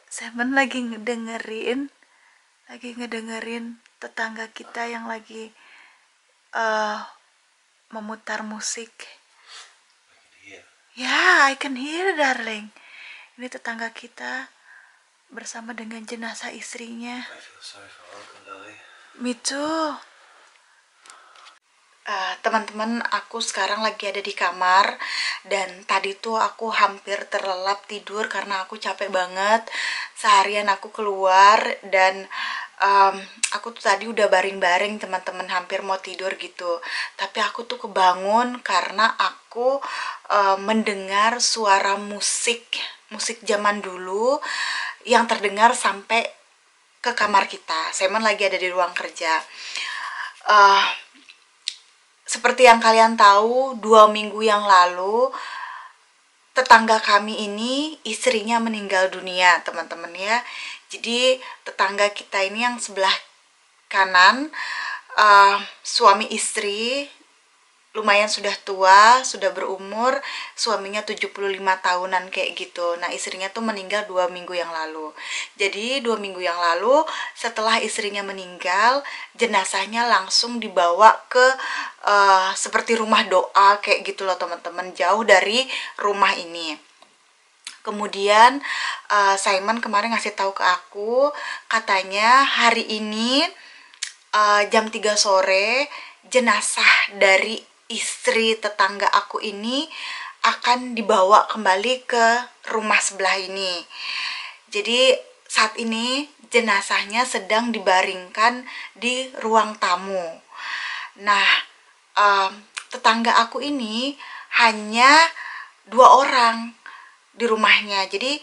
Simon lagi ngedengerin tetangga kita yang lagi uh, memutar musik. Iya. Yeah, I can hear, darling. Ini tetangga kita bersama dengan jenazah istrinya. I feel sorry for all Kendali. Me too. Teman-teman, aku sekarang lagi ada di kamar dan tadi tuh aku hampir terlelap tidur karena aku capek banget. Seharian aku keluar dan aku tuh tadi udah baring-baring, teman-teman, hampir mau tidur gitu. Tapi aku tuh kebangun karena aku mendengar suara musik zaman dulu yang terdengar sampai ke kamar kita. Simon lagi ada di ruang kerja. Uh, Seperti yang kalian tahu, 2 minggu yang lalu tetangga kami ini istrinya meninggal dunia, teman-teman ya. Jadi tetangga kita ini yang sebelah kanan, suami istri, lumayan sudah tua, sudah berumur, suaminya 75 tahunan kayak gitu. Nah, istrinya tuh meninggal 2 minggu yang lalu. Jadi 2 minggu yang lalu setelah istrinya meninggal, jenazahnya langsung dibawa ke seperti rumah doa kayak gitu loh, teman-teman, jauh dari rumah ini. Kemudian Simon kemarin ngasih tahu ke aku, katanya hari ini jam 3 sore jenazah dari istri tetangga aku ini akan dibawa kembali ke rumah sebelah ini. Jadi saat ini jenazahnya sedang dibaringkan di ruang tamu. Nah, tetangga aku ini hanya 2 orang di rumahnya. Jadi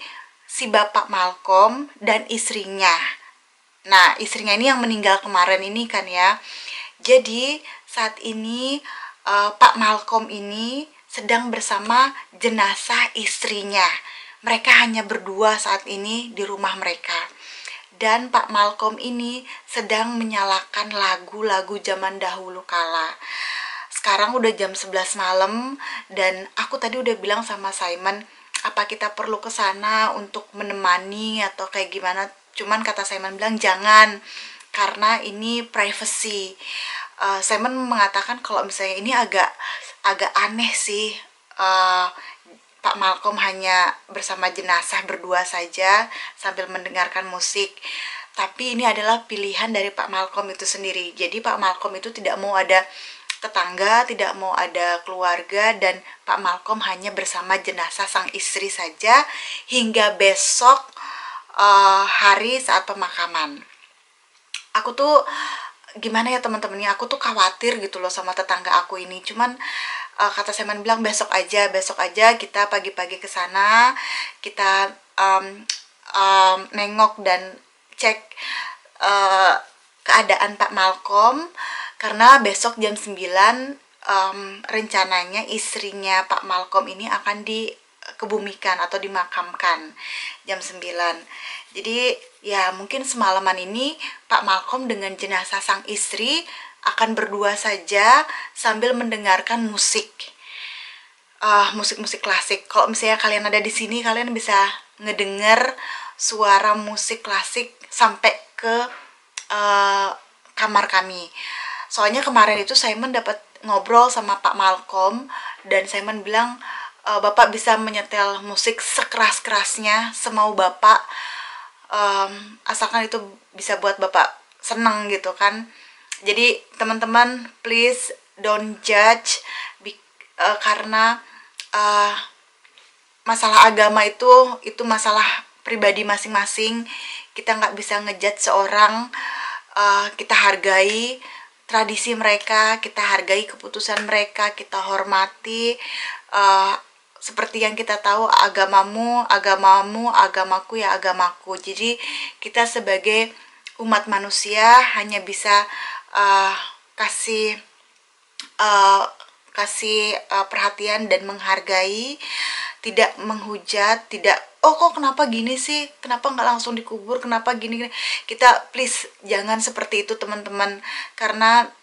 si bapak Malcolm dan istrinya. Nah, istrinya ini yang meninggal kemarin ini kan ya. Jadi saat ini Pak Malcolm ini sedang bersama jenazah istrinya. Mereka hanya berdua saat ini di rumah mereka. Dan Pak Malcolm ini sedang menyalakan lagu-lagu zaman dahulu kala. Sekarang udah jam 11 malam dan aku tadi udah bilang sama Simon, apa kita perlu ke sana untuk menemani atau kayak gimana? Cuman kata Simon bilang jangan, karena ini privacy. Simon mengatakan kalau misalnya ini agak aneh sih. Pak Malcolm hanya bersama jenazah berdua saja sambil mendengarkan musik. Tapi ini adalah pilihan dari Pak Malcolm itu sendiri. Jadi Pak Malcolm itu tidak mau ada tetangga, tidak mau ada keluarga, dan Pak Malcolm hanya bersama jenazah sang istri saja hingga besok hari saat pemakaman. Aku tuh gimana ya teman-temannya, aku tuh khawatir gitu loh sama tetangga aku ini. Cuman kata Seman bilang besok aja kita pagi-pagi ke sana, kita nengok dan cek keadaan Pak Malcolm, karena besok jam 9 rencananya istrinya Pak Malcolm ini akan dikebumikan atau dimakamkan jam 9. Jadi ya mungkin semalaman ini Pak Malcolm dengan jenazah sang istri akan berdua saja sambil mendengarkan musik klasik. Kalau misalnya kalian ada di sini, kalian bisa ngedenger suara musik klasik sampai ke kamar kami. Soalnya kemarin itu Simon dapat ngobrol sama Pak Malcolm dan Simon bilang Bapak bisa menyetel musik sekeras-kerasnya semau Bapak, asalkan itu bisa buat Bapak seneng gitu kan. Jadi teman-teman, please don't judge karena masalah agama itu masalah pribadi masing-masing. Kita nggak bisa ngejudge seorang. Kita hargai tradisi mereka, kita hargai keputusan mereka, kita hormati. Seperti yang kita tahu, agamamu, agamaku ya agamaku. Jadi kita sebagai umat manusia hanya bisa kasih perhatian dan menghargai, tidak menghujat, tidak kok kenapa gini sih, kenapa nggak langsung dikubur, kenapa gini. Kita please jangan seperti itu teman-teman, karena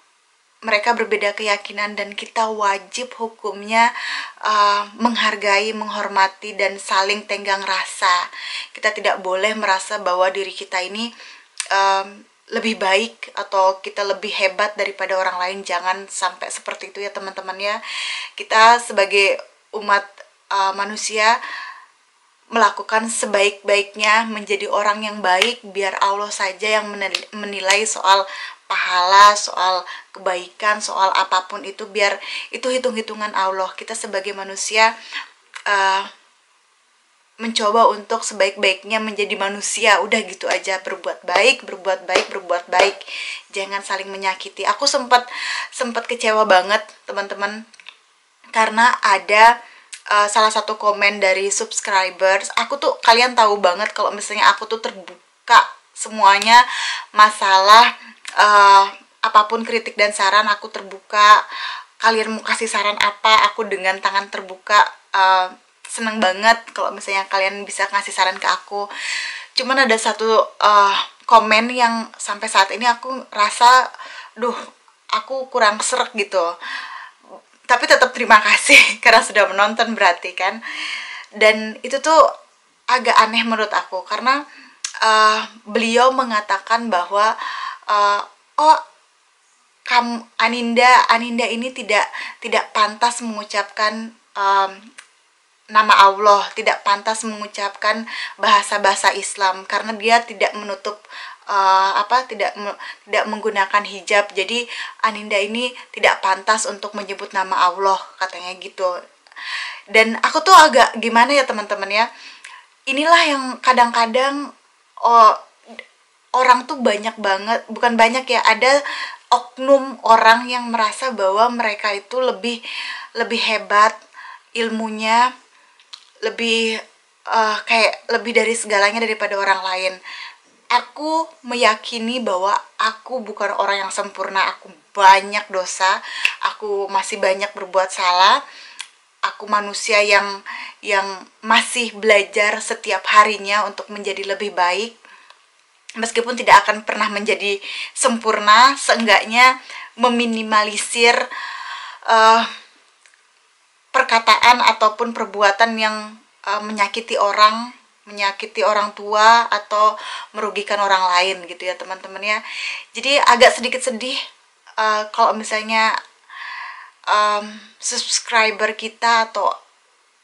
mereka berbeda keyakinan dan kita wajib hukumnya menghargai, menghormati, dan saling tenggang rasa. Kita tidak boleh merasa bahwa diri kita ini lebih baik atau kita lebih hebat daripada orang lain. Jangan sampai seperti itu ya teman-teman ya. Kita sebagai umat manusia melakukan sebaik-baiknya, menjadi orang yang baik, biar Allah saja yang menilai soal pahala, soal kebaikan, soal apapun itu, biar itu hitung-hitungan Allah. Kita sebagai manusia mencoba untuk sebaik-baiknya menjadi manusia. Udah gitu aja, berbuat baik, berbuat baik, berbuat baik. Jangan saling menyakiti. Aku sempat kecewa banget teman-teman, karena ada salah satu komen dari subscribers. Aku tuh, kalian tahu banget kalau misalnya aku tuh terbuka semuanya masalah apapun kritik dan saran, aku terbuka. Kalian mau kasih saran apa, aku dengan tangan terbuka. Seneng banget kalau misalnya kalian bisa ngasih saran ke aku. Cuman ada satu komen yang sampai saat ini aku rasa, aku kurang srek gitu. Tapi tetap terima kasih karena sudah menonton berarti kan. Dan itu tuh agak aneh menurut aku, karena beliau mengatakan bahwa kamu Aninda ini tidak pantas mengucapkan nama Allah, tidak pantas mengucapkan bahasa-bahasa Islam karena dia tidak menutup tidak menggunakan hijab. Jadi Aninda ini tidak pantas untuk menyebut nama Allah, katanya gitu. Dan aku tuh agak gimana ya teman-teman ya. Inilah yang kadang-kadang orang tuh banyak banget, bukan banyak ya, ada oknum orang yang merasa bahwa mereka itu lebih hebat ilmunya, lebih kayak lebih dari segalanya daripada orang lain. Aku meyakini bahwa aku bukan orang yang sempurna, aku banyak dosa, aku masih banyak berbuat salah, aku manusia yang masih belajar setiap harinya untuk menjadi lebih baik. Meskipun tidak akan pernah menjadi sempurna, seenggaknya meminimalisir perkataan ataupun perbuatan yang menyakiti orang tua atau merugikan orang lain gitu ya teman-teman ya. Jadi agak sedikit sedih kalau misalnya subscriber kita atau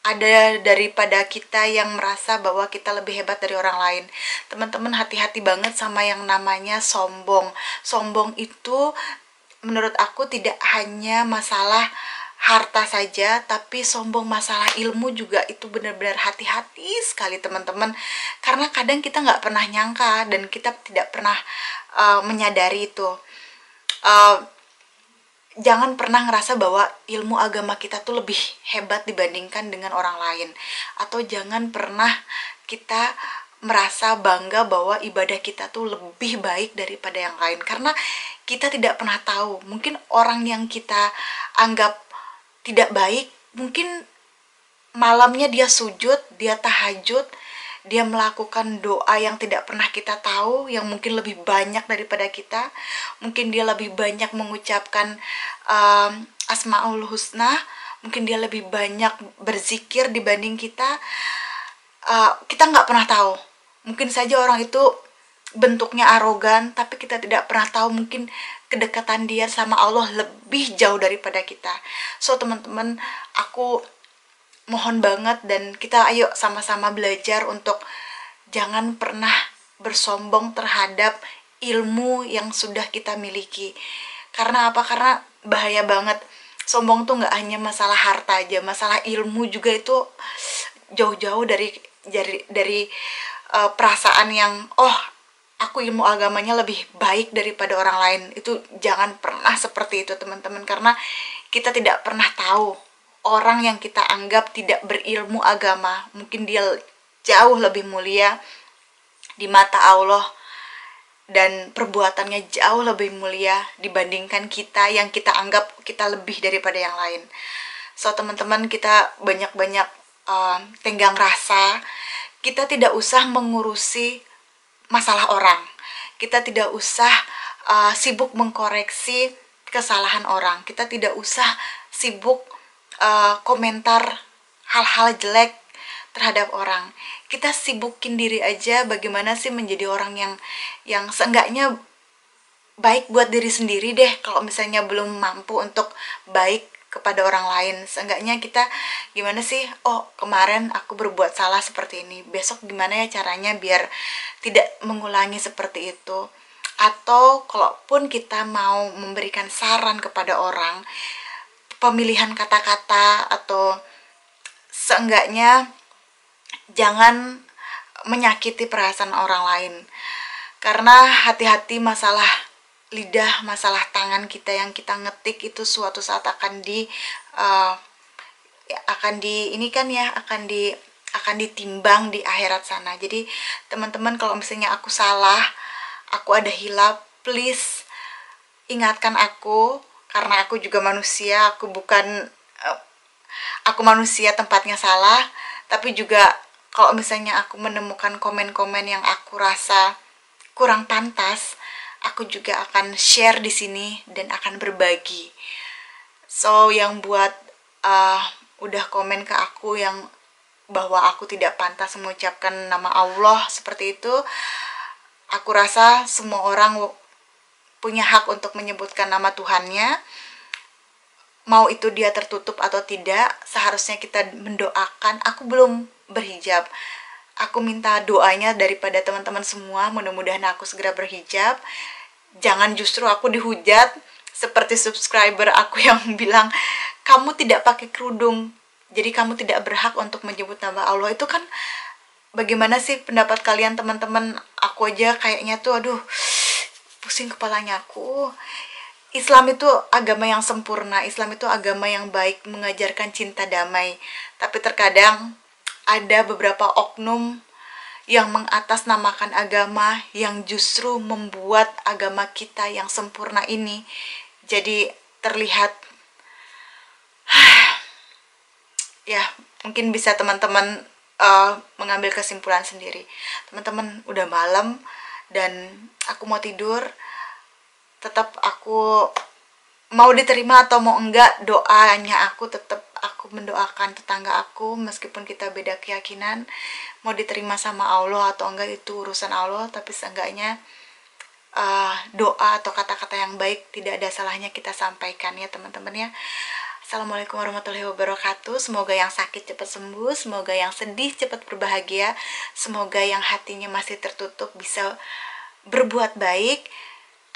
ada daripada kita yang merasa bahwa kita lebih hebat dari orang lain. Teman-teman hati-hati banget sama yang namanya sombong. Sombong itu menurut aku tidak hanya masalah harta saja, tapi sombong masalah ilmu juga. Itu benar-benar hati-hati sekali teman-teman, karena kadang kita nggak pernah nyangka dan kita tidak pernah menyadari itu. Jangan pernah ngerasa bahwa ilmu agama kita tuh lebih hebat dibandingkan dengan orang lain, atau jangan pernah kita merasa bangga bahwa ibadah kita tuh lebih baik daripada yang lain, karena kita tidak pernah tahu, mungkin orang yang kita anggap tidak baik, mungkin malamnya dia sujud, dia tahajud, dia melakukan doa yang tidak pernah kita tahu, yang mungkin lebih banyak daripada kita. Mungkin dia lebih banyak mengucapkan Asmaul Husna, mungkin dia lebih banyak berzikir dibanding kita. Kita nggak pernah tahu. Mungkin saja orang itu bentuknya arogan, tapi kita tidak pernah tahu, mungkin kedekatan dia sama Allah lebih jauh daripada kita. So teman-teman, aku mohon banget, dan kita ayo sama-sama belajar untuk jangan pernah bersombong terhadap ilmu yang sudah kita miliki. Karena apa? Karena bahaya banget. Sombong tuh nggak hanya masalah harta aja, masalah ilmu juga itu jauh-jauh dari perasaan yang aku ilmu agamanya lebih baik daripada orang lain. Itu jangan pernah seperti itu teman-teman, karena kita tidak pernah tahu orang yang kita anggap tidak berilmu agama, mungkin dia jauh lebih mulia di mata Allah dan perbuatannya jauh lebih mulia dibandingkan kita yang kita anggap kita lebih daripada yang lain. So teman-teman, kita banyak-banyak tenggang rasa. Kita tidak usah mengurusi masalah orang, kita tidak usah sibuk mengkoreksi kesalahan orang. Kita tidak usah sibuk komentar hal-hal jelek terhadap orang. Kita sibukin diri aja bagaimana sih menjadi orang yang seenggaknya baik buat diri sendiri deh. Kalau misalnya belum mampu untuk baik kepada orang lain, seenggaknya kita gimana sih, oh kemarin aku berbuat salah seperti ini, besok gimana ya caranya biar tidak mengulangi seperti itu. Atau kalaupun kita mau memberikan saran kepada orang, pemilihan kata-kata atau seenggaknya jangan menyakiti perasaan orang lain. Karena hati-hati masalah lidah, masalah tangan kita yang kita ngetik itu suatu saat akan ini kan ya, akan ditimbang di akhirat sana. Jadi teman-teman, kalau misalnya aku salah, aku ada hilap, please ingatkan aku, karena aku juga manusia. Aku manusia, tempatnya salah. Tapi juga kalau misalnya aku menemukan komen-komen yang aku rasa kurang pantas, aku juga akan share di sini dan akan berbagi. So yang buat udah komen ke aku yang bahwa aku tidak pantas mengucapkan nama Allah seperti itu, aku rasa semua orang punya hak untuk menyebutkan nama Tuhannya. Mau itu dia tertutup atau tidak, seharusnya kita mendoakan. Aku belum berhijab, aku minta doanya daripada teman-teman semua, mudah-mudahan aku segera berhijab. Jangan justru aku dihujat seperti subscriber aku yang bilang kamu tidak pakai kerudung, jadi kamu tidak berhak untuk menyebut nama Allah. Itu kan bagaimana sih pendapat kalian teman-teman? Aku aja kayaknya tuh aduh, pusing kepalanya aku. Islam itu agama yang sempurna, Islam itu agama yang baik, mengajarkan cinta damai. Tapi terkadang ada beberapa oknum yang mengatasnamakan agama, yang justru membuat agama kita yang sempurna ini jadi terlihat ya, mungkin bisa teman-teman mengambil kesimpulan sendiri. Teman-teman, udah malam dan aku mau tidur. Tetap aku mau diterima atau mau enggak, doanya aku tetap aku mendoakan tetangga aku, meskipun kita beda keyakinan. Mau diterima sama Allah atau enggak itu urusan Allah, tapi seenggaknya doa atau kata-kata yang baik tidak ada salahnya kita sampaikan ya teman-teman ya. Assalamualaikum warahmatullahi wabarakatuh. Semoga yang sakit cepat sembuh, semoga yang sedih cepat berbahagia, semoga yang hatinya masih tertutup bisa berbuat baik.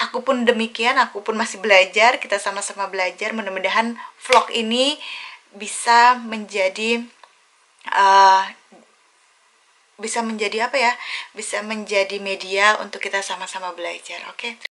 Aku pun demikian, aku pun masih belajar, kita sama-sama belajar. Mudah-mudahan vlog ini bisa menjadi bisa menjadi media untuk kita sama-sama belajar. Oke.